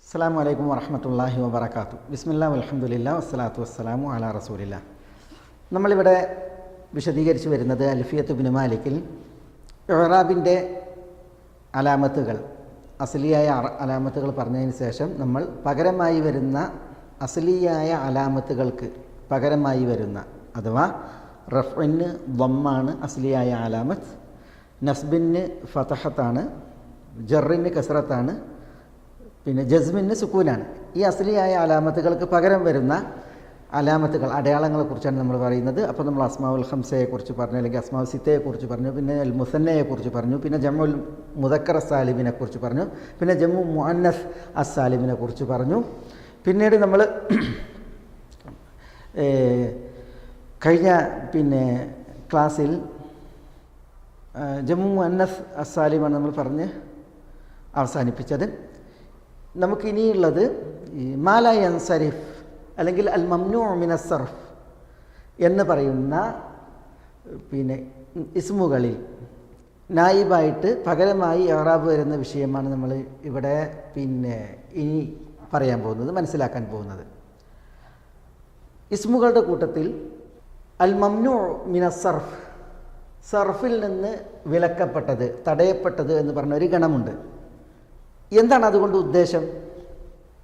അസ്സലാമു അലൈക്കും വറഹ്മത്തുള്ളാഹി വബറകാതുഹു. ബിസ്മില്ലാഹി വൽഹംദുലില്ലാഹി വസ്സലാത്തു വസ്സലാമു അലാ റസൂലില്ലാഹ്. നമ്മളിവിടെ വിശദീകരിച്ചു വരുന്നത് അൽഫിയത്ത് ഇബ്നു മാലിക്കിൽ ഇഅ്റാബിൻ്റെ അലാമത്തുകൾ, അസ്ലിയായ അലാമത്തുകൾ പറഞ്ഞതിന് ശേഷം നമ്മൾ പകരമായി വരുന്ന അസ്ലിയായ അലാമത്തുകൾക്ക് പകരമായി വരുന്ന, അഥവാ റഫ്ഇന് ദമ്മാണ് അസ്ലിയായ അലാമത്ത്, നസ്ബിന് ഫതഹത്താണ്, ജറിന് കസ്റത്താണ്, പിന്നെ ജസ്മിന് സുക്കൂനാണ്. ഈ അസ്ലിയായ അലാമത്തുകൾക്ക് പകരം വരുന്ന അലാമത്തുകൾ, അടയാളങ്ങളെക്കുറിച്ചാണ് നമ്മൾ പറയുന്നത്. അപ്പോൾ നമ്മൾ അസ്മാഉൽ ഖംസയെക്കുറിച്ച് പറഞ്ഞു, അല്ലെങ്കിൽ അസ്മാഉൽ സിത്തയെക്കുറിച്ച് പറഞ്ഞു, പിന്നെ അൽ മുസന്നയെക്കുറിച്ച് പറഞ്ഞു, പിന്നെ ജമുൽ മുദക്കർ സാലിമിനെ കുറിച്ച് പറഞ്ഞു, പിന്നെ ജമ്മു മുഅന്നസ് അസ്സാലിമിനെ കുറിച്ച് പറഞ്ഞു. പിന്നീട് നമ്മൾ കഴിഞ്ഞ ക്ലാസ്സിൽ ജമ്മു മുഅന്നസ് അസ്സാലിമാണ് നമ്മൾ പറഞ്ഞ് അവസാനിപ്പിച്ചത്. നമുക്കിനിയുള്ളത് മാല യൻസരിഫ് അല്ലെങ്കിൽ അൽ മംനൂ മിന സർഫ് എന്ന് പറയുന്ന ഇസ്മുകളിൽ നായിബായിട്ട് പകരമായി ഇഅ്റാബ് വരുന്ന വിഷയമാണ് നമ്മൾ ഇവിടെ ഇനി പറയാൻ പോകുന്നത്, മനസ്സിലാക്കാൻ പോകുന്നത്. ഇസ്മുകളുടെ കൂട്ടത്തിൽ അൽ മംനൂ മിന സർഫ്, സർഫിൽ നിന്ന് വിലക്കപ്പെട്ടത്, തടയപ്പെട്ടത് എന്ന് പറഞ്ഞ ഒരു ഗണമുണ്ട്. എന്താണ് അതുകൊണ്ട് ഉദ്ദേശം?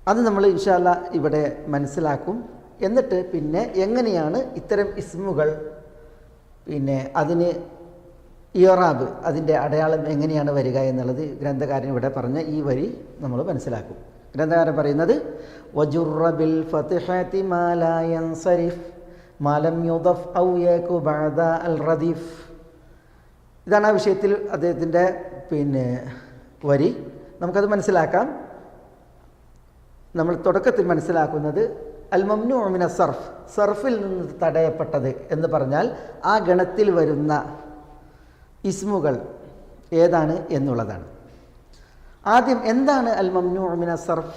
അത് നമ്മൾ ഇൻഷാ അല്ലാഹ് ഇവിടെ മനസ്സിലാക്കും. എന്നിട്ട് പിന്നെ എങ്ങനെയാണ് ഇത്തരം ഇസ്മുകൾ അതിന് ഇഅ്റാബ്, അതിൻ്റെ അടയാളം എങ്ങനെയാണ് വരിക എന്നുള്ളത് ഗ്രന്ഥകാരൻ ഇവിടെ പറഞ്ഞ ഈ വരി നമ്മൾ മനസ്സിലാക്കും. ഗ്രന്ഥകാരൻ പറയുന്നത് വജുറ ബിൽ ഫത്ഹതി മാ ലാ യൻസരിഫ് മാ ലം യുദഫ് ഔ യകു ബഅദ അൽ റദീഫ്. ഇതാണ് ആ വിഷയത്തിൽ അദ്ദേഹത്തിൻ്റെ വരി. നമുക്കത് മനസ്സിലാക്കാം. നമ്മൾ തുടക്കത്തിൽ മനസ്സിലാക്കുന്നത് അൽ മംനൂ മിന സർഫ്, സർഫിൽ നിന്ന് തടയപ്പെട്ടത് എന്ന് പറഞ്ഞാൽ ആ ഗണത്തിൽ വരുന്ന ഇസ്മുകൾ ഏതാണ് എന്നുള്ളതാണ്. ആദ്യം എന്താണ് അൽ മംനൂ മിന സർഫ്?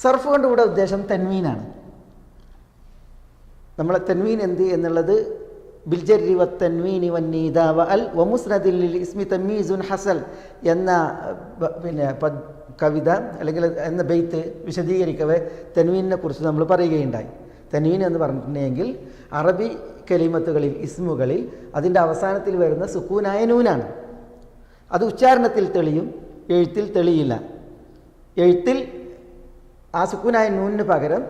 സർഫ് കൊണ്ട് ഇവിടെ ഉദ്ദേശം തൻവീനാണ്. നമ്മളെ തൻവീൻ എന്ത് എന്നുള്ളത് ബിൽജരി വ തൻവീനി വന്നീദ വ അൽ വ മുസ്നദിൽ ലിൽ ഇസ്മി തമീസുൻ ഹസൽ എന്ന കവിത അല്ലെങ്കിൽ എന്ന ബെയ്ത്ത് വിശദീകരിക്കവേ തൻവീനിനെ കുറിച്ച് നമ്മൾ പറയുകയുണ്ടായി. തൻവീൻ എന്ന് പറഞ്ഞിട്ടുണ്ടെങ്കിൽ അറബി കലിമത്തുകളിൽ, ഇസ്മുകളിൽ അതിൻ്റെ അവസാനത്തിൽ വരുന്ന സുക്കൂനായ നൂനാണ്. അത് ഉച്ചാരണത്തിൽ തെളിയും, എഴുത്തിൽ തെളിയില്ല. എഴുത്തിൽ ആ സുക്കൂനായ നൂനിന് പകരം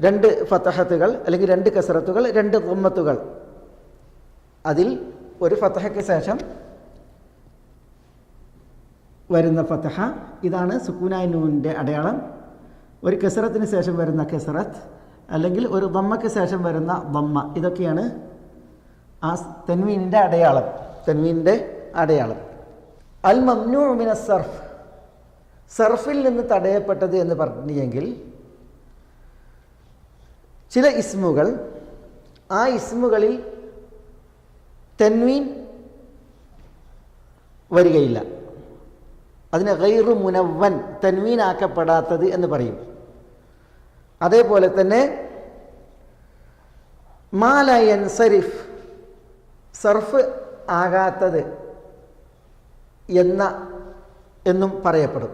രണ്ട് ഫതഹത്തുകൾ അല്ലെങ്കിൽ രണ്ട് കസറത്തുകൾ, രണ്ട് ദമ്മത്തുകൾ, അതിൽ ഒരു ഫതഹയ്ക്ക് ശേഷം വരുന്ന ഫതഹ, ഇതാണ് സുക്കൂനായ നൂനിൻ്റെ അടയാളം. ഒരു കസറത്തിന് ശേഷം വരുന്ന കസറത്ത് അല്ലെങ്കിൽ ഒരു ദമ്മയ്ക്ക് ശേഷം വരുന്ന ദമ്മ, ഇതൊക്കെയാണ് ആ തൻവീനിൻ്റെ അടയാളം. തൻവീനിൻ്റെ അടയാളം അൽ മംനൂ മിന സർഫ്, സർഫിൽ നിന്ന് തടയപ്പെട്ടത് എന്ന് പറഞ്ഞെങ്കിൽ ചില ഇസ്മുകൾ, ആ ഇസ്മുകളിൽ തൻവീൻ വരികയില്ല. അതിനെ ഗൈറു മുനവ്വൻ, തൻവീൻ ആക്കപ്പെടാത്തത് എന്ന് പറയും. അതേപോലെ തന്നെ മാ ലാ യൻസരിഫ്, സർഫ് ആകാത്തത് എന്നും പറയപ്പെടും.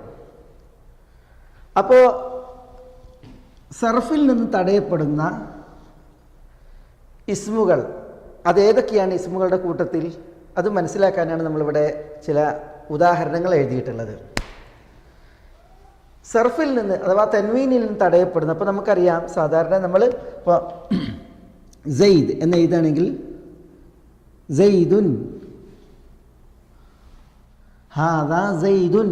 അപ്പോൾ സർഫിൽ നിന്ന് തടയപ്പെടുന്ന ഇസ്മുകൾ അതേതൊക്കെയാണ്? ഇസ്മുകളുടെ കൂട്ടത്തിൽ അത് മനസ്സിലാക്കാനാണ് നമ്മളിവിടെ ചില ഉദാഹരണങ്ങൾ എഴുതിയിട്ടുള്ളത്. സർഫിൽ നിന്ന് അഥവാ തൻവീനിൽ നിന്ന് തടയപ്പെടുന്ന, അപ്പോൾ നമുക്കറിയാം സാധാരണ നമ്മൾ ഇപ്പോൾ സെയ്ദ് എന്ന് എഴുതുകയാണെങ്കിൽ സെയ്ദുൻ, ഹാദാ സെയ്ദുൻ,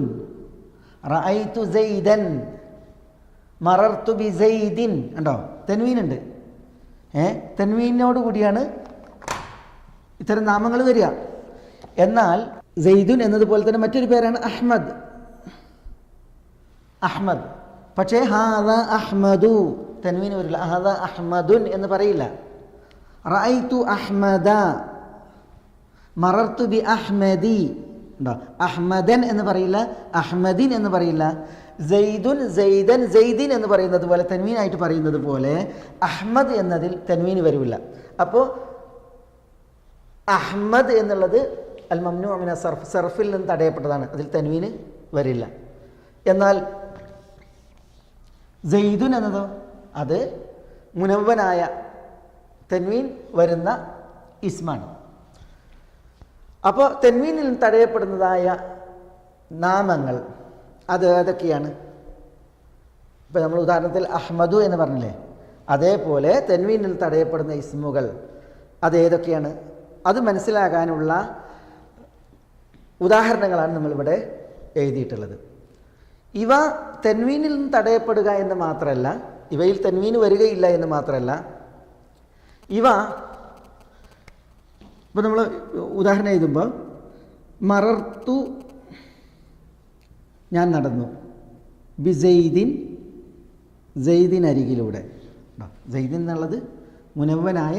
റഅയ്തു സെയ്ദൻ, മറർത്തു ബി സെയ്ദിൻ. ഉണ്ടോ? തൻവീനുണ്ട്. തൻവീനോട് കൂടിയാണ് ഇത്തരം നാമങ്ങൾ വരിക. എന്നാൽ സെയ്ദുൻ എന്നതുപോലെ തന്നെ മറ്റൊരു പേരാണ് അഹ്മദ്. അഹ്മദ്, പക്ഷേ ഹാദാ അഹ്മദു, തൻവീൻ വരില്ല. ഹാദാ അഹ്മദുൻ എന്ന് പറയില്ല. റഅയ്തു അഹ്മദ, മറർത്തു ബി അഹ്മദി. ഉണ്ടോ? അഹ്മദൻ എന്ന് പറയില്ല, അഹ്മദിൻ എന്ന് പറയില്ല. സെയ്ദുൻ, സെയ്ദൻ, സെയ്ദിൻ എന്ന് പറയുന്നത് പോലെ, തൻവീനായിട്ട് പറയുന്നത് പോലെ അഹ്മദ് എന്നതിൽ തൻവീൻ വരില്ല. അപ്പോൾ അഹ്മദ് എന്നുള്ളത് അൽ മംനൂ മിന സർഫ്, സർഫിൽ നിന്ന് തടയപ്പെട്ടതാണ്. അതിൽ തൻവീന് വരില്ല. എന്നാൽ സെയ്ദുൻ എന്നതോ അത് മുനവ്വനായ തൻവീൻ വരുന്ന ഇസ്മാണ്. അപ്പോൾ തൻവീനിൽ തടയപ്പെടുന്നതായ നാമങ്ങൾ അത് ഏതൊക്കെയാണ്? ഇപ്പോൾ നമ്മൾ ഉദാഹരണത്തിൽ അഹ്മദു എന്ന് പറഞ്ഞില്ലേ, അതേപോലെ തൻവീനിൽ തടയപ്പെടുന്ന ഇസ്മുകൾ അത് ഏതൊക്കെയാണ്? അത് മനസ്സിലാകാനുള്ള ഉദാഹരണങ്ങളാണ് നമ്മളിവിടെ എഴുതിയിട്ടുള്ളത്. ഇവ തൻവീനിൽ നിന്ന് തടയപ്പെടുക എന്ന് മാത്രമല്ല, ഇവയിൽ തൻവീൻ വരികയില്ല എന്ന് മാത്രമല്ല, ഇവ ഇപ്പോൾ നമ്മൾ ഉദാഹരണം എഴുതുമ്പോൾ മറർത്തു ഞാൻ നടന്നു, ബിസെയ്ദിൻ സെയ്ദിൻ അരികിലൂടെ. സെയ്ദിൻ എന്നുള്ളത് മുനവ്വനായ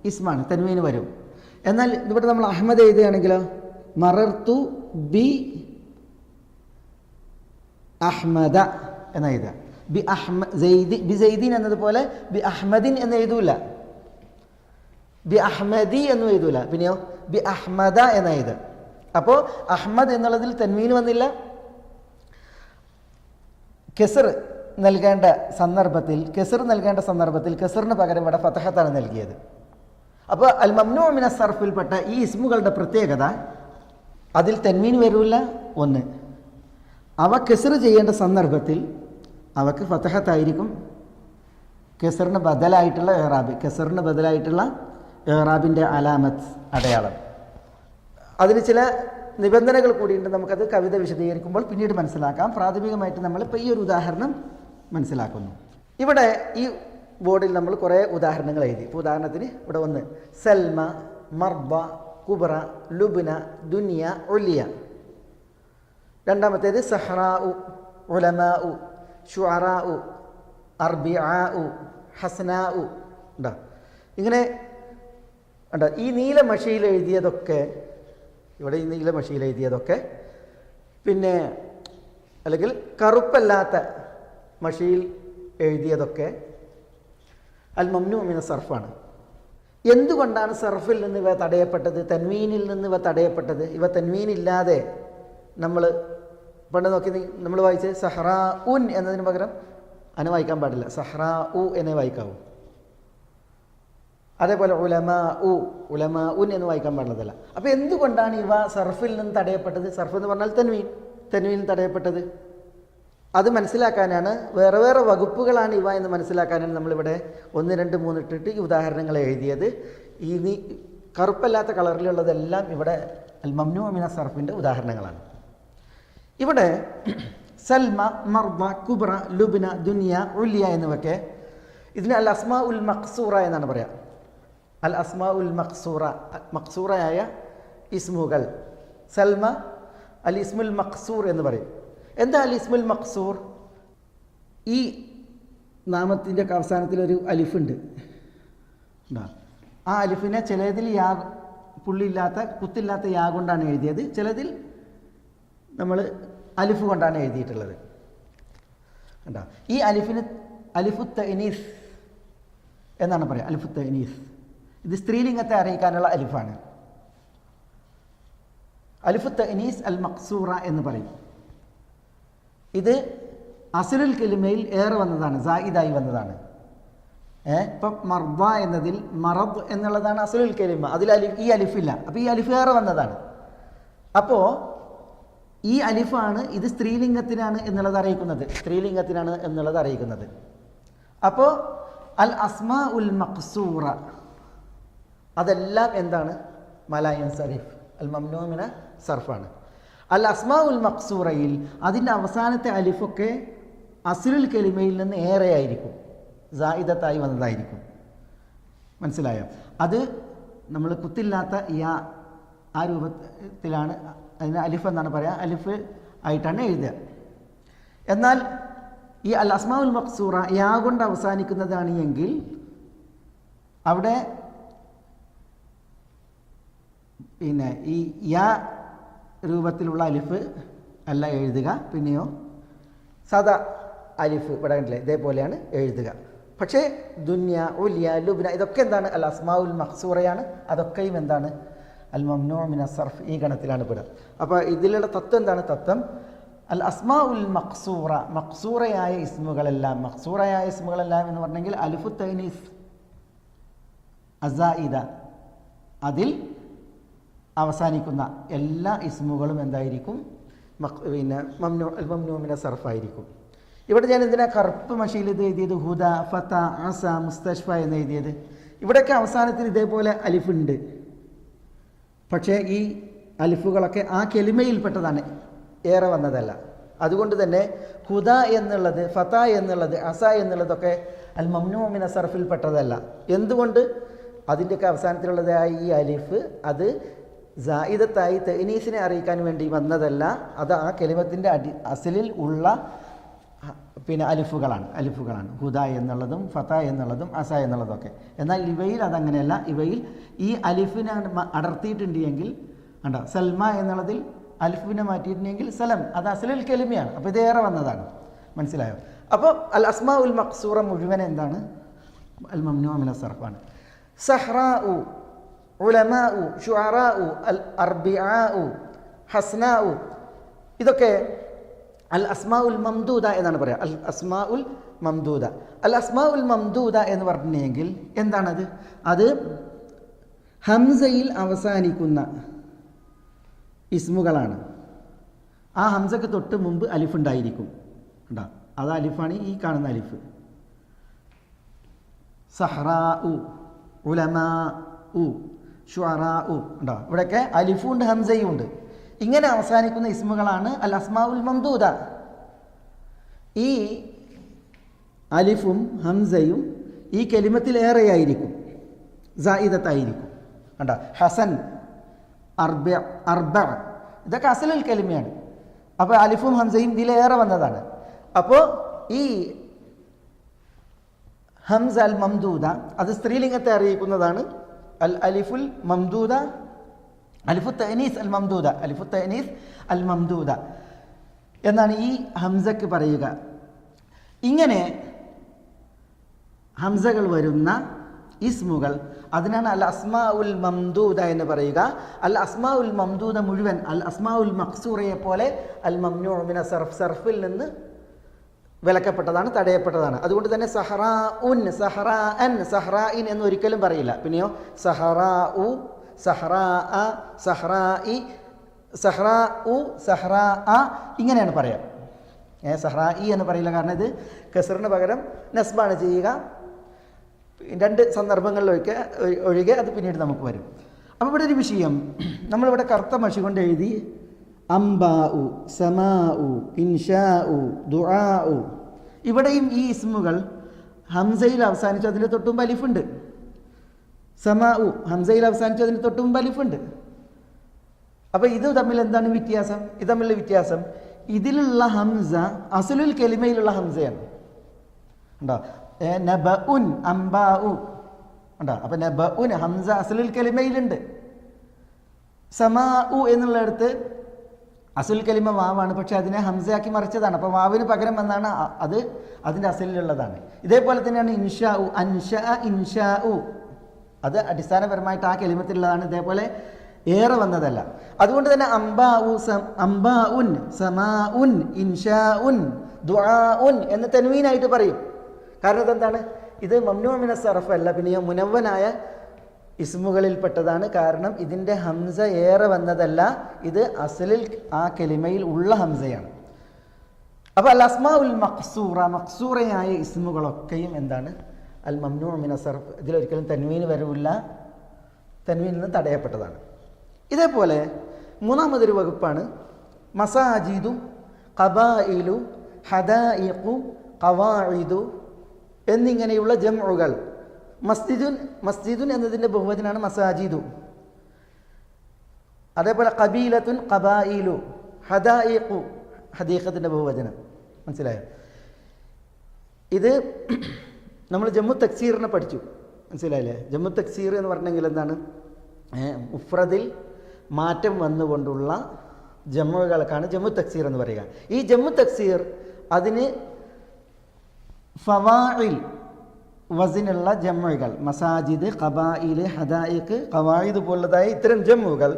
ഇസ്മാണ്, തൻവീന് വരും. എന്നാൽ ഇവിടെ നമ്മൾ അഹമ്മദ് എഴുതുകയാണെങ്കിലോ മറർത്തു ബി അഹ്മദ എന്ന് എഴുതുക. ബി സെയ്ദിൻ എന്നതുപോലെ ബി അഹ്മദിൻ എന്ന് എഴുതൂല, ബി അഹ്മദി എന്നും എഴുതൂല, പിന്നെയോ ബി അഹ്മദ എന്ന് എഴുതുക. അപ്പോൾ അഹ്മദ് എന്നുള്ളതിൽ തൻവീൻ വന്നില്ല. കെസർ നൽകേണ്ട സന്ദർഭത്തിൽ കെസറിന് പകരം ഇവിടെ ഫതഹത്താണ് നൽകിയത്. അപ്പോൾ അൽ മംനൂ മിന സർഫിൽപ്പെട്ട ഈ ഇസ്മുകളുടെ പ്രത്യേകത അതിൽ തൻവീൻ വരില്ല. ഒന്ന്, അവ കെസർ ചെയ്യേണ്ട സന്ദർഭത്തിൽ അവക്ക് ഫതഹത്തായിരിക്കും. കെസറിന് ബദലായിട്ടുള്ള ഇറാബിൻ്റെ അലാമത്ത് അടയാളം. അതിന് ചില നിബന്ധനകൾ കൂടിയുണ്ട്. നമുക്കത് കവിത വിശദീകരിക്കുമ്പോൾ പിന്നീട് മനസ്സിലാക്കാം. പ്രാഥമികമായിട്ട് നമ്മളിപ്പോൾ ഈ ഒരു ഉദാഹരണം മനസ്സിലാക്കുന്നു. ഇവിടെ ഈ ബോർഡിൽ നമ്മൾ കുറേ ഉദാഹരണങ്ങൾ എഴുതി. ഇപ്പോൾ ഉദാഹരണത്തിന് ഇവിടെ ഒന്ന് സൽമ, മർബ, കുബ്ര, ലുബ്ന, ദുനിയ, ഉലിയ. രണ്ടാമത്തേത് സഹ്റാഉ, ഉലമാഉ, ശുഅറാഉ, അർബിആഉ, ഹസ്നാഉ. ഉണ്ടോ? ഇങ്ങനെ ഉണ്ടോ? ഈ നീല മഷിയിൽ എഴുതിയതൊക്കെ, ഇവിടെ ഈ നീല മഷിയിൽ എഴുതിയതൊക്കെ, പിന്നെ അല്ലെങ്കിൽ കറുപ്പല്ലാത്ത മഷിയിൽ എഴുതിയതൊക്കെ അൽ മംനൂ മിന സർഫാണ്. എന്തുകൊണ്ടാണ് സർഫിൽ നിന്ന് ഇവ തടയപ്പെട്ടത്, തൻവീനിൽ നിന്ന് ഇവ തടയപ്പെട്ടത്? ഇവ തൻവീനില്ലാതെ നമ്മൾ പണ്ട് നോക്കി നമ്മൾ വായിച്ച് സഹ്റാ ഉൻ എന്നതിന് പകരം അതിനെ വായിക്കാൻ പാടില്ല, സഹ്റാ ഉ എന്നെ വായിക്കാവൂ. അതേപോലെ ഉലമാ ഉൻ എന്ന് വായിക്കാൻ പാടുള്ളതല്ല. അപ്പോൾ എന്തുകൊണ്ടാണ് ഇവ സർഫിൽ നിന്ന് തടയപ്പെട്ടത്? സർഫ് എന്ന് പറഞ്ഞാൽ തൻവീൻ തടയപ്പെട്ടത്. അത് മനസ്സിലാക്കാനാണ്, വേറെ വേറെ വകുപ്പുകളാണ് ഇവ എന്ന് മനസ്സിലാക്കാനാണ് നമ്മളിവിടെ 1, 2, 3 ഇട്ടിട്ട് ഈ ഉദാഹരണങ്ങൾ എഴുതിയത്. ഈ കറുപ്പല്ലാത്ത കളറിലുള്ളതെല്ലാം ഇവിടെ അൽ മംനൂ മിന സർഫിൻ്റെ ഉദാഹരണങ്ങളാണ്. ഇവിടെ സൽമ, മർബ, കുബ്ര, ലുബ്ന, ദുനിയ, ഉലിയ എന്നിവയൊക്കെ ഇതിന് അൽ അസ്മാ ഉൽ മഖ്സൂറ എന്നാണ് പറയുക. അൽ അസ്മാ ഉൽ മഖ്സൂറയായ ഇസ്മുകൾ. സൽമ അൽ ഇസ്മുൽ മഖ്സൂർ എന്ന് പറയും. എന്താ അൽ ഇസ്മുൽ മഖ്സൂർ? ഈ നാമത്തിൻ്റെ അവസാനത്തിലൊരു അലിഫുണ്ട്. ആ അലിഫിനെ ചിലതിൽ പുള്ളിയില്ലാത്ത കുത്തില്ലാത്ത യാ കൊണ്ടാണ് എഴുതിയത്, ചിലതിൽ നമ്മൾ അലിഫ് കൊണ്ടാണ് എഴുതിയിട്ടുള്ളത്. കണ്ടോ? ഈ അലിഫിന് അലിഫു തഅനീസ് എന്നാണ് പറയുക. അലിഫു തഅനീസ് ഇത് സ്ത്രീലിംഗത്തെ അറിയിക്കാനുള്ള അലിഫാണ്. അലിഫു തഅനീസ് അൽ മഖ്സൂറ എന്ന് പറയും. ഇത് അസ്ലുൽ കലിമയിൽ ഏറെ വന്നതാണ്, സായിദായി വന്നതാണ്. ഇപ്പം മർദ എന്നതിൽ മറദ് എന്നുള്ളതാണ് അസ്ലുൽ കലിമ, അതിൽ ഈ അലിഫില്ല. അപ്പോൾ ഈ അലിഫ് ഏറെ വന്നതാണ്. അപ്പോൾ ഈ അലിഫാണ് ഇത് സ്ത്രീലിംഗത്തിനാണ് എന്നുള്ളത് അറിയിക്കുന്നത്. അപ്പോൾ അൽ അസ്മാ ഉൽ മഖ്സൂറ അതെല്ലാം എന്താണ്? മലായൻ സരീഫ്, അൽ മംനൂ മിന സർഫാണ്. അൽ അസ്മാ ഉൽ മഖ്സൂറയിൽ അതിൻ്റെ അവസാനത്തെ അലിഫൊക്കെ അസ്ലുൽ കലിമയിൽ നിന്ന് ഏറെ ആയിരിക്കും, സായിദത്തായി വന്നതായിരിക്കും. മനസ്സിലായോ? അത് നമ്മൾ കുത്തില്ലാത്ത ആ രൂപത്തിലാണ് അതിന് അലിഫ് എന്നാണ് പറയുക, അലിഫ് ആയിട്ടാണ് എഴുതുക. എന്നാൽ ഈ അൽ അസ്മാ ഉൽ മഖ്സൂറ യാ കൊണ്ട് അവസാനിക്കുന്നതാണ് എങ്കിൽ അവിടെ പിന്നെ ഈ യാ രൂപത്തിലുള്ള അലിഫ് അല്ല എഴുതുക, പിന്നെയോ സദാ അലിഫ് ഇവിടെ ഉണ്ടല്ലേ ഇതേപോലെയാണ് എഴുതുക. പക്ഷേ ദുനിയ, ഉലിയ, ലുബ്ന ഇതൊക്കെ എന്താണ്? അൽ അസ്മാ ഉൽ മഖ്സൂറയാണ്. അതൊക്കെയും എന്താണ്? അൽ മംനൂ മിന സർഫ് ഈ ഗണത്തിലാണ് പെടുക. അപ്പോൾ ഇതിലുള്ള തത്വം എന്താണ്? തത്വം അൽ അസ്മാ ഉൽ മഖ്സൂറ, മഖ്സൂറയായ ഇസ്മുകളെല്ലാം എന്ന് പറഞ്ഞെങ്കിൽ അലിഫു തൈനീസ് അസായിദ, അതിൽ അവസാനിക്കുന്ന എല്ലാ ഇസ്മുകളും എന്തായിരിക്കും? പിന്നെ മംനൂ മിന സർഫായിരിക്കും. ഇവിടെ ഞാൻ എന്തിനാ കറുപ്പ് മഷിയിൽ ഇത് എഴുതിയത്? ഹുദ, ഫത, അസ, മുസ്തഷ്ഫ എന്ന് എഴുതിയത്. ഇവിടെയൊക്കെ അവസാനത്തിൽ ഇതേപോലെ അലിഫുണ്ട്. പക്ഷേ ഈ അലിഫുകളൊക്കെ ആ കെലിമയിൽപ്പെട്ടതാണ്, ഏറെ വന്നതല്ല. അതുകൊണ്ട് തന്നെ ഹുദ എന്നുള്ളത്, ഫത എന്നുള്ളത്, അസ എന്നുള്ളതൊക്കെ അൽ മംനൂ മിന സർഫിൽപ്പെട്ടതല്ല. എന്തുകൊണ്ട്? അതിൻ്റെയൊക്കെ അവസാനത്തിലുള്ളതായ ഈ അലിഫ് അത് സായിദത്തായി തഅനീസിനെ അറിയിക്കാൻ വേണ്ടി വന്നതല്ല. അത് ആ കെലിമത്തിൻ്റെ അസലിൽ ഉള്ള പിന്നെ അലിഫുകളാണ് ഹുദ എന്നുള്ളതും ഫത എന്നുള്ളതും അസ എന്നുള്ളതൊക്കെ. എന്നാൽ ഇവയിൽ അതങ്ങനെയല്ല. ഇവയിൽ ഈ അലിഫിനെ അടർത്തിയിട്ടുണ്ടെങ്കിൽ കണ്ടോ, സൽമ എന്നുള്ളതിൽ അലിഫിനെ മാറ്റിയിട്ടുണ്ടെങ്കിൽ സലം, അത് അസലിൽ കെലിമയാണ്. അപ്പോൾ ഇതേറെ വന്നതാണ്. മനസ്സിലായോ? അപ്പോൾ അൽ അസ്മാ ഉൽ മഖ്സൂറ മുഴുവൻ എന്താണ്? അൽ മംനൂ മിന സർഫാണ്. സഹ്റാഉ, ഉലമാഉ, ശുഅറാഉ, അൽ അർബിആഉ, ഹസ്നാഉ, ഇതൊക്കെ അൽ അസ്മാ ഉൽ മംദൂദ എന്നാണ് പറയുക. അൽ അസ്മാ ഉൽ മംദൂദ. അൽ അസ്മാ ഉൽ മംദൂദ എന്ന് പറഞ്ഞെങ്കിൽ എന്താണത്? അത് ഹംസയിൽ അവസാനിക്കുന്ന ഇസ്മുകളാണ്. ആ ഹംസക്ക് തൊട്ട് മുമ്പ് അലിഫ് ഉണ്ടായിരിക്കും. ഉണ്ടാ, അത് അലിഫാണ് ഈ കാണുന്ന അലിഫ്. സഹ്റാഉ, ഉലമാഉ, ശുഅറാഉ, ഉണ്ടോ? ഇവിടെയൊക്കെ അലിഫും ഉണ്ട്, ഹംസയും ഉണ്ട്. ഇങ്ങനെ അവസാനിക്കുന്ന ഇസ്മുകളാണ് അൽ അസ്മാ ഉൽ മംദൂദ. ഈ അലിഫും ഹംസയും ഈ കെലിമത്തിൽ ഏറെയായിരിക്കും, സായിദത്തായിരിക്കും. കണ്ട, ഹസൻ, അർബ, ഇതൊക്കെ അസലുൽ കലിമയാണ്. അപ്പോൾ അലിഫും ഹംസയും ഇതിലേറെ വന്നതാണ്. അപ്പോൾ ഈ ഹംസ അൽ മംദൂദ അത് സ്ത്രീലിംഗത്തെ അറിയിക്കുന്നതാണ്. അൽ അലിഫുൽ മംദൂദ, അലിഫു തഅനീസ് അൽ മംദൂദ, അലിഫു തഅനീസ് അൽ മംദൂദ എന്നാണ് ഈ ഹംസക്ക് പറയുക. ഇങ്ങനെ ഹംസകൾ വരുന്ന ഇസ്മുകൾ, അതിനാണ് അൽ അസ്മാ ഉൽ മംദൂദ എന്ന് പറയുക. അൽ അസ്മാ ഉൽ മംദൂദ മുഴുവൻ അൽ അസ്മാ ഉൽ മഖ്സൂറയെ പോലെ അൽ മംനൂ മിന സർഫ്, സർഫിൽ നിന്ന് വിലക്കപ്പെട്ടതാണ്, തടയപ്പെട്ടതാണ്. അതുകൊണ്ട് തന്നെ സഹറാഉൻ, സഹറാഅൻ, സഹറായിൻ എന്ന് ഒരിക്കലും പറയില്ല. പിന്നെയോ സഹറാഉ, സഹ്റാഅ, സഹ്റാഇ, സഹ്റാഉ, സഹ്റാഅ, ഇങ്ങനെയാണ് പറയാം. സഹ്റാഇ എന്ന് പറയില്ല, കാരണം ഇത് കസറിന് പകരം നസ്ബാണ് ചെയ്യുക. രണ്ട് സന്ദർഭങ്ങളിലൊക്കെ ഒഴികെ അത് പിന്നീട് നമുക്ക് വരും. അപ്പോൾ ഇവിടെ ഒരു വിഷയം, നമ്മളിവിടെ കറുത്ത മഷി കൊണ്ട് എഴുതി അംബാഉ, സമാഉ, ഇൻഷാഉ, ദുആഉ. ഇവിടെയും ഈ ഇസ്മുകൾ ഹംസയിൽ അവസാനിച്ചു, അതിൻ്റെ തൊട്ടും അലിഫുണ്ട്. സമാഉ ഹംസയിൽ അവസാനിച്ചു, അതിന് തൊട്ടും അലിഫുണ്ട്. അപ്പോൾ ഇത് തമ്മിൽ എന്താണ് വ്യത്യാസം? ഇത് തമ്മിലുള്ള വ്യത്യാസം, ഇതിലുള്ള ഹംസ അസ്ലുൽ കലിമയിലുള്ള ഹംസയാണ്. ഉണ്ടോ? നബഉൻ, അംബാഉ, ഉണ്ടോ? അപ്പോൾ നബഉൻ ഹംസ അസ്ലുൽ കലിമയിലുണ്ട്. സമാഉ എന്നുള്ളിടത്ത് അസുൽ കലിമ വാവാണ്, പക്ഷെ അതിനെ ഹംസയാക്കി മറിച്ചതാണ്. അപ്പോൾ വാവിന് പകരം വന്നാണ് അത് അതിൻ്റെ അസലിലുള്ളതാണ്. ഇതേപോലെ തന്നെയാണ് ഇൻഷാഉ, അൻഷഅ, ഇൻഷാഉ, അത് അടിസ്ഥാനപരമായിട്ട് ആ കലിമത്തിലുള്ളതാണ്. ഇതേപോലെ ഏറെ വന്നതല്ല. അതുകൊണ്ട് തന്നെ അംബാഉ, അംബാഉൻ, സമാഉൻ, ഇൻഷാഉൻ, ദുആഉൻ എന്ന് തൻവീനായിട്ട് പറയും. കാരണം ഇതെന്താണ്? ഇത് മംനൂ മിന സർഫ് അല്ല, പിന്നെ മുനവ്വനായ ഇസ്മുകളിൽപ്പെട്ടതാണ്. കാരണം ഇതിൻ്റെ ഹംസ ഏറെ വന്നതല്ല, ഇത് അസലിൽ ആ കലിമയിൽ ഉള്ള ഹംസയാണ്. അപ്പോൾ അൽ അസ്മാ ഉൽ മഖ്സൂറ, മഖ്സൂറയായ ഇസ്മുകളൊക്കെയും എന്താണ്? അൽ മംനൂ മിന സർഫ്, ഇതിലൊരിക്കലും തൻവീന് വരില്ല, തൻവീനിൽ നിന്ന് തടയപ്പെട്ടതാണ്. ഇതേപോലെ മൂന്നാമതൊരു വകുപ്പാണ് മസാജിദു, ഖബായിലു, ഹദായിഖു, ഖവാഇദു എന്നിങ്ങനെയുള്ള ജംഉകൾ. മസ്ജിദുൻ എന്നതിൻ്റെ ബഹുവചനാണ് മസാജിദു. അതേപോലെ ഖബീലത്തുൻ, ഖബായിലു, ഹദായിഖു ഹദീഖത്തിൻ്റെ ബഹുവചനം. മനസ്സിലായോ? ഇത് നമ്മൾ ജമ്മു തക്സീറിനെ പഠിച്ചു, മനസ്സിലായില്ലേ? ജമ്മു തക്സീർ എന്ന് പറഞ്ഞെങ്കിൽ എന്താണ്? മുഫ്രദിൽ മാറ്റം വന്നുകൊണ്ടുള്ള ജമ്മുകൾക്കാണ് ജമ്മു തക്സീർ എന്ന് പറയുക. ഈ ജമ്മു തക്സീർ അതിന് ഫവാഇൽ വസിനുള്ള ജമ്മുകൾ, മസാജിദ്, ഖബായിൽ, ഹദായിഖ്, ഖവായിദ് പോലുള്ളതായ ഇത്തരം ജമ്മുകൾ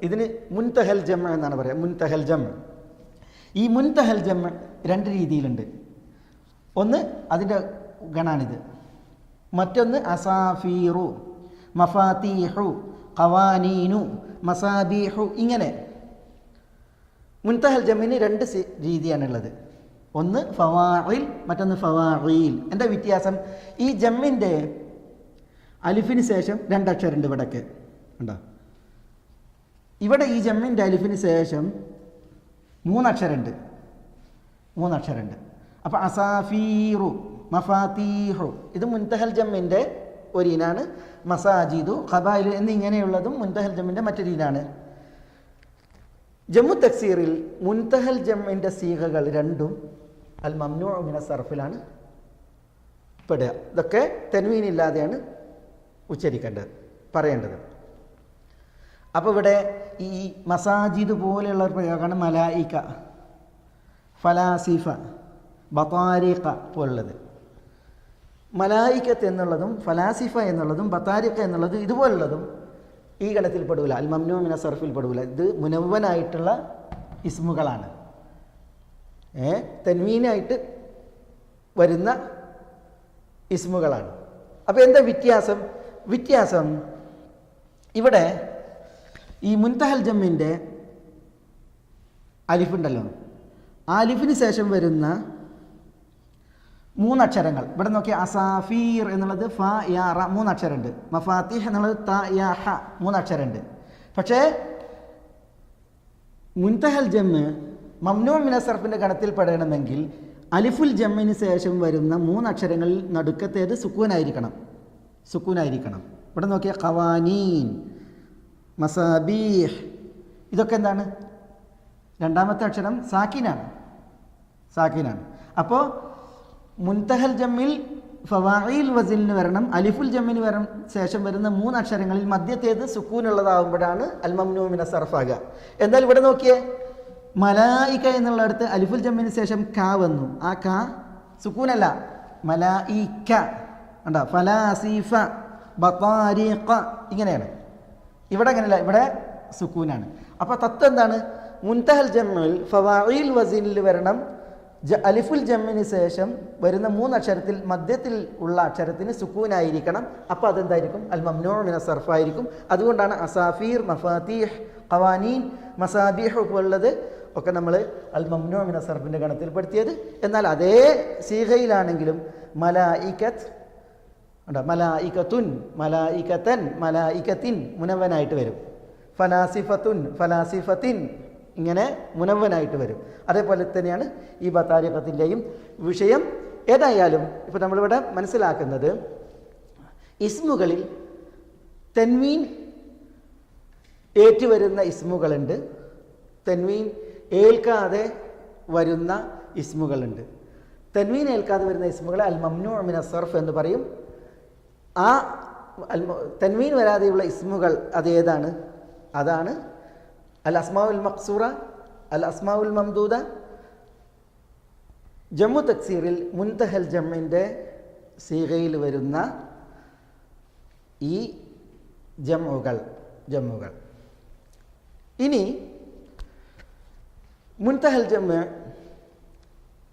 ഇതിന് മുൻതഹൽ ജമ്മ എന്നാണ് പറയുക. മുൻതഹൽ ജമ്മ. ഈ മുൻതഹൽ ജംഅ് രണ്ട് രീതിയിലുണ്ട്. ഒന്ന് അതിൻ്റെ ഗണാണിത്, മറ്റൊന്ന് അസാഫീറു, മഫാതീഹു, ഖവാനീനു, മസാബീഹു. ഇങ്ങനെ മുൻതഹൽ ജംഇന് രണ്ട് രീതിയാണുള്ളത്. ഒന്ന് ഫവാഇൽ, മറ്റൊന്ന് ഫവാഇൽ. എന്താ വ്യത്യാസം? ഈ ജമ്മിൻ്റെ അലിഫിന് ശേഷം രണ്ടക്ഷരമുണ്ട് ഇവിടേക്ക്, ഉണ്ടോ? ഇവിടെ ഈ ജമ്മിൻ്റെ അലിഫിന് ശേഷം മൂന്നക്ഷരമുണ്ട്. അപ്പോൾ അസാഫീറു, മഫാതീഹു ഇത് മുൻതഹൽ ജമ്മിൻ്റെ ഒരു ഇനാണ്. മസാജിദു, ഖബായിൽ എന്നിങ്ങനെയുള്ളതും മുൻതഹൽ ജമ്മിൻ്റെ മറ്റൊരു ഇനാണ്. ജമ്മു തക്സീറിൽ മുൻതഹൽ ജമ്മിൻ്റെ സീഗകൾ രണ്ടും അൽ മംനൂഉ മിന സർഫിലാണ് പെടുക. ഇതൊക്കെ തൻവീനില്ലാതെയാണ് ഉച്ചരിക്കേണ്ടത്, പറയേണ്ടത്. അപ്പോൾ ഇവിടെ ഈ മസാജിദ് പോലെയുള്ള ഒരു പ്രയോഗമാണ് മലായിക, ഫലാസിഫ, ബതാരിഖ പോലുള്ളത്. മലായിക്കത്ത് എന്നുള്ളതും ഫലാസിഫ എന്നുള്ളതും ബതാരിഖ എന്നുള്ളതും ഇതുപോലുള്ളതും ഈ ഗണത്തിൽ പെടൂല, അൽ മംനൂഉ മിന സർഫിൽ പെടൂല. ഇത് മുനവ്വനായിട്ടുള്ള ഇസ്മുകളാണ്, തൻവീനായിട്ട് വരുന്ന ഇസ്മുകളാണ്. അപ്പോൾ എന്താ വ്യത്യാസം? ഇവിടെ ഈ മുൻതഹൽ ജമ്മിൻ്റെ അലിഫുണ്ടല്ലോ, ആ അലിഫിന് ശേഷം വരുന്ന മൂന്നക്ഷരങ്ങൾ ഇവിടെ നോക്കിയാൽ അസാഫീർ എന്നുള്ളത് ഫ യാ റ മൂന്നക്ഷരമുണ്ട്, മഫാത്തിഹ് എന്നുള്ളത് ത യാ ഹ മൂന്നക്ഷരമുണ്ട്. പക്ഷേ മുൻതഹൽ ജമ്മ് മംനൂഉ മിന സർഫിൻ്റെ ഗണത്തിൽ പെടണമെങ്കിൽ അലിഫുൽ ജമ്മിന് ശേഷം വരുന്ന മൂന്നക്ഷരങ്ങളിൽ നടുക്കത്തേത് സുക്കൂനായിരിക്കണം. ഇവിടെ നോക്കിയാൽ ഖവാനീൻ, മസാബീഹ് ഇതൊക്കെ എന്താണ്? രണ്ടാമത്തെ അക്ഷരം സാക്കിനാണ്. അപ്പോൾ മുൻതഹൽ ജമ്മിൽ ഫവാഇൽ വസിലിന് വരണം, അലിഫുൽ ജമ്മിന് ശേഷം വരുന്ന മൂന്നക്ഷരങ്ങളിൽ മധ്യത്തേത് സുക്കൂനുള്ളതാകുമ്പോഴാണ് അൽ മംനൂഉ മിന സർഫാകുക. എന്നാൽ ഇവിടെ നോക്കിയേ, മലായിക എന്നുള്ളടത്ത് അലിഫുൽ ജമ്മിന് ശേഷം ക വന്നു. ആ ക സുക്കൂനല്ല, മലായിക ഉണ്ടോ? ഫലാസിഫ, ബതാരിഖ ഇങ്ങനെയാണ്. ഇവിടെ അങ്ങനെയല്ല, ഇവിടെ സുക്കൂനാണ്. അപ്പോൾ തത്വം എന്താണ്? മുൻതഹൽ ജമ്മിൽ ഫവാഇൽ വസിനിൽ വരണം, അലിഫുൽ ജമ്മിന് ശേഷം വരുന്ന മൂന്നക്ഷരത്തിൽ മധ്യത്തിൽ ഉള്ള അക്ഷരത്തിന് സുക്കൂനായിരിക്കണം. അപ്പോൾ അതെന്തായിരിക്കും? അൽ മംനൂഉ മിന സർഫായിരിക്കും. അതുകൊണ്ടാണ് അസാഫീർ, മഫാതീഹ്, ഖവാനീൻ, മസാബീഹ് പോലുള്ളത് ഒക്കെ നമ്മൾ അൽ മംനൂഉ മിന സർഫിൻ്റെ ഗണത്തിൽ പെടുത്തിയത്. എന്നാൽ അതേ സീഗയിലാണെങ്കിലും മലായികത്ത്, മലായികത്തുൻ, മലായികത്തൻ, മലായികത്തിൻ മുനവ്വനായിട്ട് വരും. ഫലാസിഫത്തുൻ, ഫലാസിഫത്തിൻ ഇങ്ങനെ മുനവ്വനായിട്ട് വരും. അതേപോലെ തന്നെയാണ് ഈ ബതാരിഖത്തിൻ്റെയും വിഷയം. ഏതായാലും ഇപ്പോൾ നമ്മളിവിടെ മനസ്സിലാക്കുന്നത് ഇസ്മുകളിൽ തൻവീൻ ഏറ്റുവരുന്ന ഇസ്മുകളുണ്ട്, തൻവീൻ ഏൽക്കാതെ വരുന്ന ഇസ്മുകളുണ്ട്. തൻവീൻ ഏൽക്കാതെ വരുന്ന ഇസ്മുകളെ അൽ മംനൂഉ മിന സർഫ് എന്ന് പറയും. ആ തൻവീൻ വരാതെയുള്ള ഇസ്മുകൾ അതേതാണ്? അതാണ് അൽ അസ്മാഉൽ മഖ്സൂറ, അൽ അസ്മാഉൽ മംദൂദ. ജമ്മു തക്സീറിൽ മുൻതഹൽ ജമ്മിൻ്റെ സീഗയിൽ വരുന്ന ഈ ജമ്മുകൾ. ഇനി മുൻതഹൽ ജമ്മ്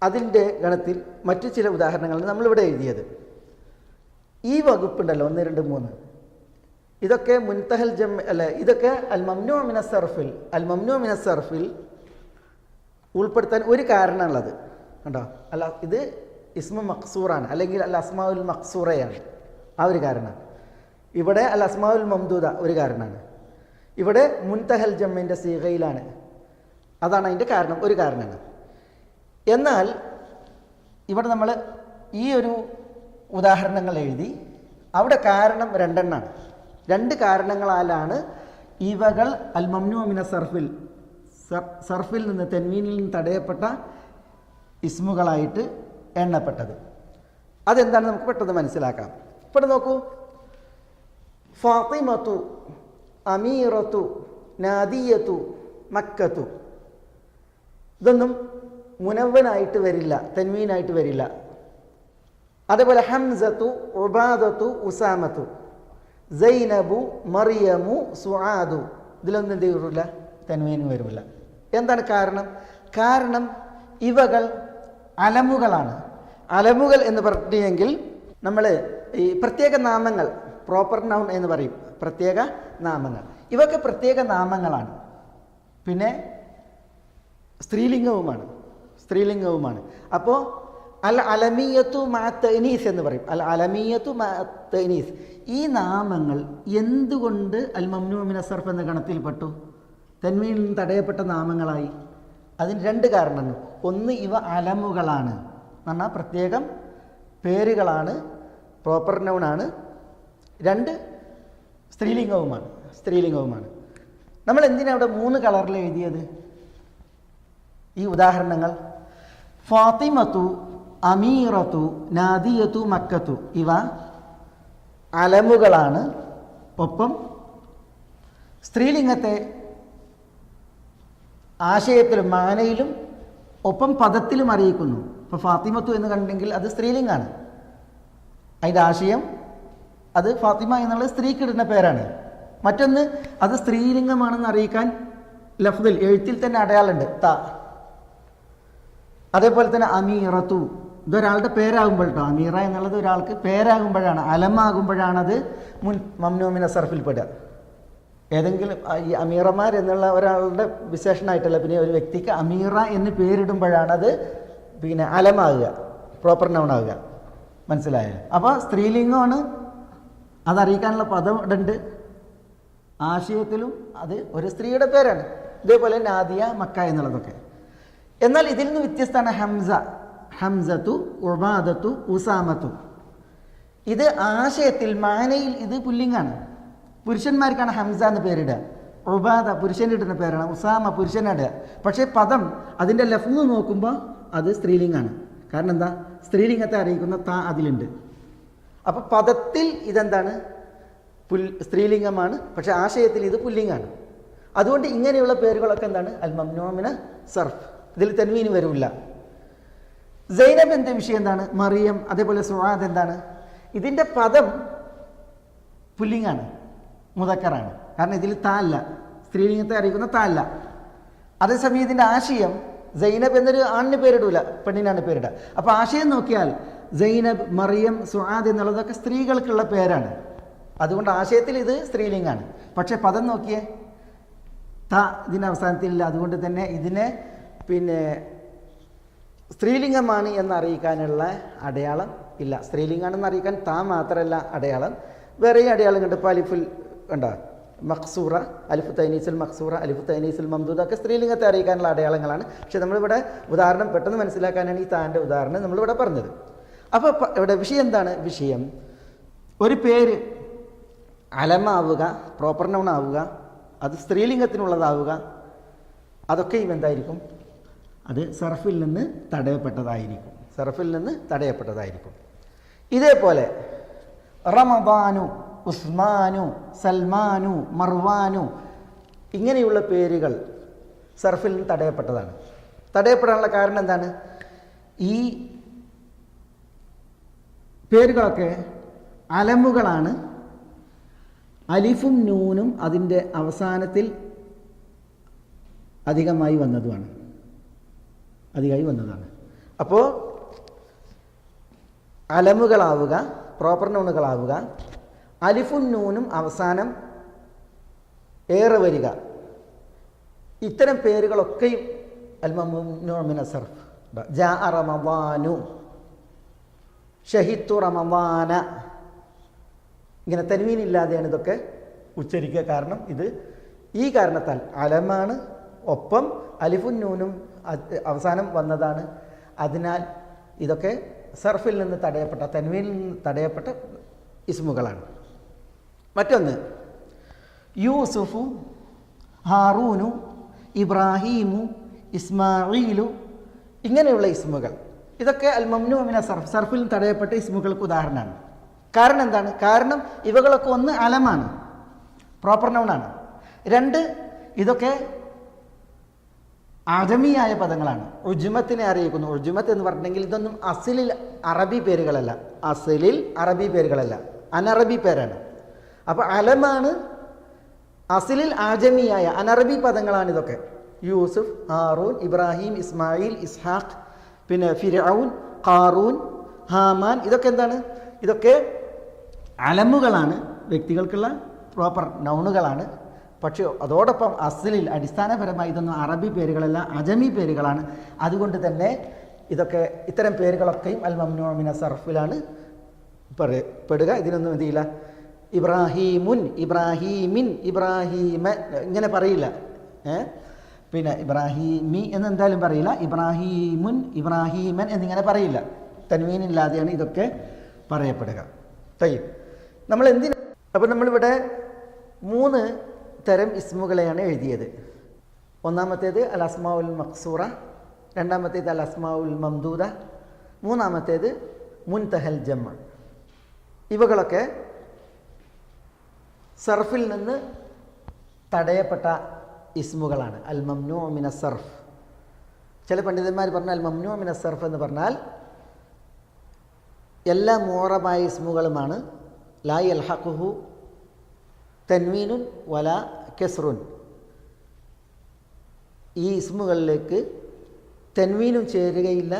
അതിൻ്റെ ഗണത്തിൽ മറ്റു ചില ഉദാഹരണങ്ങളാണ് നമ്മളിവിടെ എഴുതിയത്. ഈ വകുപ്പുണ്ടല്ലോ 1, 2, 3 ഇതൊക്കെ മുൻതഹൽ ജമ്മ് അല്ല, ഇതൊക്കെ അൽ മംനൂഉ മിന സർഫിൽ ഉൾപ്പെടുത്താൻ ഒരു കാരണമുള്ളത് കണ്ടോ. അല്ല, ഇത് ഇസ്മു മഖ്സൂറാണ്, അല്ലെങ്കിൽ അൽ അസ്മാഉൽ മഖ്സൂറയാണ്. ആ ഒരു കാരണം. ഇവിടെ അൽ അസ്മാഉൽ മംദൂദ ഒരു കാരണമാണ്. ഇവിടെ മുൻതഹൽ ജമ്മിൻ്റെ സീഗയിലാണ്. അതാണ് അതിൻ്റെ കാരണം, ഒരു കാരണമാണ്. എന്നാൽ ഇവിടെ നമ്മൾ ഈ ഒരു ഉദാഹരണങ്ങൾ എഴുതി, അവിടെ കാരണം 2 എണ്ണമാണ്. 2 കാരണങ്ങളാലാണ് ഇവകൾ അൽ മംനൂഉ മിന സർഫിൽ നിന്ന് തൻവീനിൽ നിന്ന് തടയപ്പെട്ട ഇസ്മുകളായിട്ട് എണ്ണപ്പെട്ടത്. അതെന്താണ് നമുക്ക് പെട്ടെന്ന് മനസ്സിലാക്കാം. ഇവിടെ നോക്കൂ, ഫാത്തിമത്തു, അമീറത്തു, നാദിയത്തു, മക്കത്തു ഇതൊന്നും മുനവ്വനായിട്ട് വരില്ല, തൻവീനായിട്ട് വരില്ല. അതേപോലെ ഹംസത്തു, ഉബാദത്തു, ഉസാമത്തു, സൈനബു, മറിയമു, സുആദു ഇതിലൊന്നും എന്ത് വരില്ല? തൻവീൻ വരില്ല. എന്താണ് കാരണം? കാരണം ഇവകൾ അലമുകളാണ്. അലമുകൾ എന്ന് പറഞ്ഞെങ്കിൽ നമ്മൾ ഈ പ്രത്യേക നാമങ്ങൾ, പ്രോപ്പർ നൗൺ എന്ന് പറയും, പ്രത്യേക നാമങ്ങൾ. ഇവയൊക്കെ പ്രത്യേക നാമങ്ങളാണ്. പിന്നെ സ്ത്രീലിംഗവുമാണ്. അപ്പോൾ അൽ അലമിയത്തു മാ തഅനീസ് എന്ന് പറയും. അൽ അലമിയത്തു മാ തഅനീസ്. ഈ നാമങ്ങൾ എന്തുകൊണ്ട് അൽ മംനൂ മിന സർഫ് എന്ന ഗണത്തിൽപ്പെട്ടു, തൻവീനിൽ നിന്ന് തടയപ്പെട്ട നാമങ്ങളായി? അതിന് രണ്ട് കാരണങ്ങൾ. ഒന്ന്, ഇവ അലമുകളാണ്, എന്ന് പറഞ്ഞാൽ പ്രത്യേകം പേരുകളാണ്, പ്രോപ്പർ നൗണാണ്. രണ്ട്, സ്ത്രീലിംഗവുമാണ്. നമ്മൾ എന്തിനാണ് അവിടെ 3 കളറിൽ എഴുതിയത്? ഈ ഉദാഹരണങ്ങൾ ഫാത്തിമത്തു, അമീറത്തു, നാദിയത്തു, മക്കത്തു ഇവ അലമുകളാണ്. ഒപ്പം സ്ത്രീലിംഗത്തെ ആശയത്തിലും മാനയിലും ഒപ്പം പദത്തിലും അറിയിക്കുന്നു. ഇപ്പോൾ ഫാത്തിമത്തു എന്ന് കണ്ടെങ്കിൽ അത് സ്ത്രീലിംഗാണ്. അതിൻ്റെ ആശയം അത് ഫാത്തിമ എന്നുള്ള സ്ത്രീക്കിടുന്ന പേരാണ്. മറ്റൊന്ന്, അത് സ്ത്രീലിംഗമാണെന്ന് അറിയിക്കാൻ ലഫ്ദിൽ, എഴുത്തിൽ തന്നെ അടയാളുണ്ട്, ത. അതേപോലെ തന്നെ അമീറത്തു, ഇതൊരാളുടെ പേരാകുമ്പോൾ കേട്ടോ, അമീറ എന്നുള്ളത് ഒരാൾക്ക് പേരാകുമ്പോഴാണ്, അലമാകുമ്പോഴാണ് അത് മംനൂ മിന സർഫിൽ പെടുക. ഏതെങ്കിലും ഈ അമീറമാർ എന്നുള്ള ഒരാളുടെ വിശേഷണമായിട്ടല്ല, പിന്നെ ഒരു വ്യക്തിക്ക് അമീറ എന്ന് പേരിടുമ്പോഴാണ് അത് പിന്നെ അലമാകുക, പ്രോപ്പർ നൗൺ ആകുക. മനസ്സിലായോ? അപ്പോൾ സ്ത്രീലിംഗമാണ്, അതറിയിക്കാനുള്ള പദം ഉണ്ട്, ആശയത്തിലും അത് ഒരു സ്ത്രീയുടെ പേരാണ്. ഇതേപോലെ നാദിയ, മക്ക എന്നുള്ളതൊക്കെ. എന്നാൽ ഇതിൽ നിന്ന് വ്യത്യസ്തമാണ് ഹംസത്തു, ഉബാദത്തു, ഉസാമത്തു. ഇത് ആശയത്തിൽ മാനയിൽ ഇത് പുല്ലിംഗാണ്. പുരുഷന്മാർക്കാണ് ഹംസ എന്ന് പേരിടുക. ഉബാദ പുരുഷനിടുന്ന പേരാണ്, ഉസാമ പുരുഷനിടുക. പക്ഷേ പദം അതിൻ്റെ ലഫ്ള് നോക്കുമ്പോൾ അത് സ്ത്രീലിംഗാണ്. കാരണം എന്താ? സ്ത്രീലിംഗത്തെ അറിയിക്കുന്ന ത അതിലുണ്ട്. അപ്പോൾ പദത്തിൽ ഇതെന്താണ്? സ്ത്രീലിംഗമാണ്, പക്ഷേ ആശയത്തിൽ ഇത് പുല്ലിംഗാണ്. അതുകൊണ്ട് ഇങ്ങനെയുള്ള പേരുകളൊക്കെ എന്താണ്? അൽ മംനൂ മിന സർഫ്. ഇതിൽ തൻവീന് വരില്ല. സൈനബ് എന്ന വിഷയം എന്താണ്? മറിയം, അതേപോലെ സുആദ് എന്താണ്? ഇതിൻ്റെ പദം പുല്ലിംഗാണ്, മുദക്കറാണ്. കാരണം ഇതിൽ ത അല്ല, സ്ത്രീലിംഗത്തെ അറിയിക്കുന്ന ത അല്ല. അതേസമയം ഇതിൻ്റെ ആശയം സൈനബ് എന്നൊരു ആണിന് പേരിടൂല, പെണ്ണിനാണ് പേരിടുക. അപ്പോൾ ആശയം നോക്കിയാൽ സൈനബ്, മറിയം, സുആദ് എന്നുള്ളതൊക്കെ സ്ത്രീകൾക്കുള്ള പേരാണ്. അതുകൊണ്ട് ആശയത്തിൽ ഇത് സ്ത്രീലിംഗാണ്. പക്ഷേ പദം നോക്കിയേ, ത ഇതിൻ്റെ അവസാനത്തിലില്ല. അതുകൊണ്ട് തന്നെ ഇതിനെ പിന്നെ സ്ത്രീലിംഗമാണ് എന്നറിയിക്കാനുള്ള അടയാളം ഇല്ല. സ്ത്രീലിംഗാണെന്ന് അറിയിക്കാൻ ത മാത്രമല്ല അടയാളം, വേറെ അടയാളം കണ്ട്. ഇപ്പോൾ അലിഫുൽ കണ്ടോ, മഖ്സൂറ, അലിഫു തൈനീസുൽ മഖ്സൂറ, അലിഫു തൈനീസുൽ മംദൂദ ഒക്കെ സ്ത്രീലിംഗത്തെ അറിയിക്കാനുള്ള അടയാളങ്ങളാണ്. പക്ഷെ നമ്മളിവിടെ ഉദാഹരണം പെട്ടെന്ന് മനസ്സിലാക്കാനാണ് ഈ താൻ്റെ ഉദാഹരണം നമ്മളിവിടെ പറഞ്ഞത്. അപ്പോൾ ഇവിടെ വിഷയം എന്താണ്? വിഷയം ഒരു പേര് അലമാവുക, പ്രോപ്പർ നൗൺ ആവുക, അത് സ്ത്രീലിംഗത്തിനുള്ളതാവുക, അതൊക്കെയും എന്തായിരിക്കും? അത് സർഫിൽ നിന്ന് തടയപ്പെട്ടതായിരിക്കും. ഇതേപോലെ റമദാനു, ഉസ്മാനു, സൽമാനു, മർവാനു ഇങ്ങനെയുള്ള പേരുകൾ സർഫിൽ നിന്ന് തടയപ്പെട്ടതാണ്. തടയപ്പെടാനുള്ള കാരണം എന്താണ്? ഈ പേരുകളൊക്കെ അലമുകളാണ്. അലിഫും നൂനും അതിൻ്റെ അവസാനത്തിൽ അധികമായി വന്നതാണ്. അപ്പോൾ അലമുകളാവുക, പ്രോപ്പർ നൗണുകളാവുക, അലിഫും നൂനും അവസാനം ഏറെ വരിക, ഇത്തരം പേരുകളൊക്കെയും അൽ മംനൂ മിന സർഫ്. ജാഅ റമദാനു, ഷഹിത്തു റമദാന, ഇങ്ങനെ തൻവീനില്ലാതെയാണ് ഇതൊക്കെ ഉച്ചരിക്കുക. കാരണം ഇത് ഈ കാരണത്താൽ അലമാണ്, ഒപ്പം അലിഫും നൂനും അവസാനം വന്നതാണ്. അതിനാൽ ഇതൊക്കെ സർഫിൽ നിന്ന് തടയപ്പെട്ട, തൻവീനിൽ നിന്ന് തടയപ്പെട്ട ഇസ്മുകളാണ്. മറ്റൊന്ന് യൂസുഫു, ഹാറൂനു, ഇബ്രാഹീമു, ഇസ്മാഈലു ഇങ്ങനെയുള്ള ഇസ്മുകൾ, ഇതൊക്കെ അൽ മംനൂ മിന സർഫ്, സർഫിൽ നിന്ന് തടയപ്പെട്ട ഇസ്മുകൾക്ക് ഉദാഹരണമാണ്. കാരണം എന്താണ്? കാരണം ഇവകളൊക്കെ ഒന്ന് അലമാണ്, പ്രോപ്പർ നൗണാണ്. രണ്ട്, ഇതൊക്കെ അജമിയായ പദങ്ങളാണ്, ഉജ്മത്തിനെ അറിയിക്കുന്നു. ഉജ്മത്ത് എന്ന് പറഞ്ഞിട്ടുണ്ടെങ്കിൽ ഇതൊന്നും അസിലിൽ അറബി പേരുകളല്ല, അനറബി പേരാണ്. അപ്പോൾ അലമാണ്, അസിലിൽ ആജമിയായ അനറബി പദങ്ങളാണ് ഇതൊക്കെ. യൂസുഫ്, ഹാറൂൻ, ഇബ്രാഹിം, ഇസ്മായിൽ, ഇസ്ഹാഖ്, പിന്നെ ഫിർഔൻ, ഖാറൂൻ, ഹാമാൻ. ഇതൊക്കെ എന്താണ്? ഇതൊക്കെ അലമുകളാണ്, വ്യക്തികൾക്കുള്ള പ്രോപ്പർ നൗണുകളാണ്. പക്ഷേ അതോടൊപ്പം അസ്ലിൽ അടിസ്ഥാനപരമായി ഇതൊന്നും അറബി പേരുകളല്ല, അജമി പേരുകളാണ്. അതുകൊണ്ട് തന്നെ ഇതൊക്കെ ഇത്തരം പേരുകളൊക്കെയും അൽ മംനൂ മിന സർഫിലാണ് പെടുക. ഇതിനൊന്നും എന്തില്ല, ഇബ്രാഹീമുൻ, ഇബ്രാഹീമിൻ, ഇബ്രാഹീമ ഇങ്ങനെ പറയില്ല. പിന്നെ ഇബ്രാഹീമി എന്ന് എന്തായാലും പറയില്ല. ഇബ്രാഹീമുൻ, ഇബ്രാഹീമൻ എന്നിങ്ങനെ പറയില്ല. തൻവീനില്ലാതെയാണ് ഇതൊക്കെ പറയപ്പെടുക. തയ്യും നമ്മൾ എന്തിനാ അപ്പോൾ നമ്മളിവിടെ 3 തരം ഇസ്മുകളെയാണ് എഴുതിയത്. ഒന്നാമത്തേത് അൽ അസ്മാഉൽ മഖ്സൂറ, രണ്ടാമത്തേത് അൽ അസ്മാഉൽ മംദൂദ, മൂന്നാമത്തേത് മുൻതഹൽ ജംഅ. ഇവകളൊക്കെ സർഫിൽ നിന്ന് തടയപ്പെട്ട ഇസ്മുകളാണ്. അൽ മംനൂ മിന സർഫ്. ചില പണ്ഡിതന്മാർ പറഞ്ഞാൽ അൽ മംനൂ മിന സർഫ് എന്ന് പറഞ്ഞാൽ എല്ലാ മുഅറബായ ഇസ്മുകളുമാണ്. ലാ യൽഹഖുഹു തൻവീനുൻ വല കെസ്റുൻ. ഈ ഇസ്മുകളിലേക്ക് തൻവീനും ചേരുകയില്ല,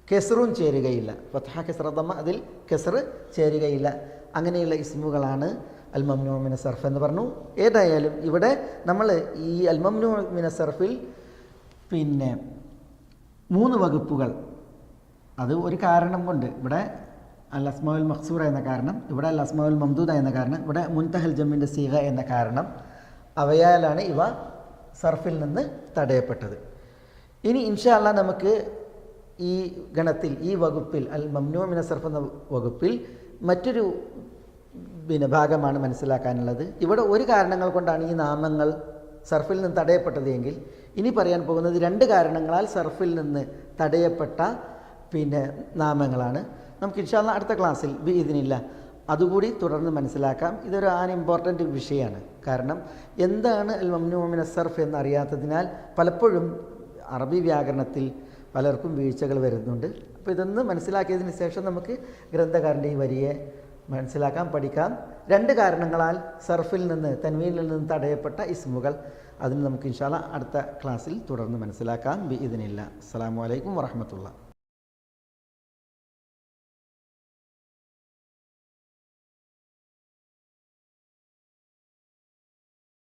കെസ്റും ചേരുകയില്ല. ഫത്ഹ, കെസ്റ, ദമ്മ, അതിൽ കെസ്റ് ചേരുകയില്ല. അങ്ങനെയുള്ള ഇസ്മുകളാണ് അൽ മംനൂ മിന സർഫ് എന്ന് പറഞ്ഞു. ഏതായാലും ഇവിടെ നമ്മൾ ഈ അൽ മംനൂ മിന സർഫിൽ പിന്നെ 3 വകുപ്പുകൾ, അത് ഒരു കാരണം കൊണ്ട് ഇവിടെ അൽ അസ്മാഉൽ മഖ്സൂറ എന്ന കാരണം, ഇവിടെ അൽ അസ്മാഉൽ മംദൂദ എന്ന കാരണം, ഇവിടെ മുൻതഹൽ ജമ്മിൻ്റെ സീഗ എന്ന കാരണം, അവയാലാണ് ഇവ സർഫിൽ നിന്ന് തടയപ്പെട്ടത്. ഇനി ഇൻഷാ അല്ലാഹ് നമുക്ക് ഈ ഗണത്തിൽ, ഈ വകുപ്പിൽ അൽ മംനൂ മിന സർഫ് എന്ന വകുപ്പിൽ മറ്റൊരു ഭാഗമാണ് മനസ്സിലാക്കാനുള്ളത്. ഇവിടെ ഒരു കാരണങ്ങൾ കൊണ്ടാണ് ഈ നാമങ്ങൾ സർഫിൽ നിന്ന് തടയപ്പെട്ടത് എങ്കിൽ, ഇനി പറയാൻ പോകുന്നത് 2 കാരണങ്ങളാൽ സർഫിൽ നിന്ന് തടയപ്പെട്ട നാമങ്ങളാണ്. നമുക്ക് ഇൻഷാ അല്ലാഹ് അടുത്ത ക്ലാസ്സിൽ ബിഇദ്നില്ലാ അതുകൂടി തുടർന്ന് മനസ്സിലാക്കാം. ഇതൊരു ഇമ്പോർട്ടൻ്റ് വിഷയമാണ്. കാരണം എന്താണ് അൽ മംനൂ മിന സർഫ് എന്നറിയാത്തതിനാൽ പലപ്പോഴും അറബി വ്യാകരണത്തിൽ പലർക്കും വീഴ്ചകൾ വരുന്നുണ്ട്. അപ്പോൾ ഇതൊന്ന് മനസ്സിലാക്കിയതിന് ശേഷം നമുക്ക് ഗ്രന്ഥകാരൻ്റെ ഈ വരിയെ മനസ്സിലാക്കാം, പഠിക്കാം. 2 കാരണങ്ങളാൽ സർഫിൽ നിന്ന്, തൻവീനിൽ നിന്ന് തടയപ്പെട്ട ഇസ്മുകൾ, അതിന് നമുക്ക് ഇൻഷാ അല്ലാഹ് അടുത്ത ക്ലാസ്സിൽ തുടർന്ന് മനസ്സിലാക്കാം ബിഇദ്നില്ലാ. അസ്സലാമു അലൈക്കും വറഹ്മത്തുള്ളാഹി.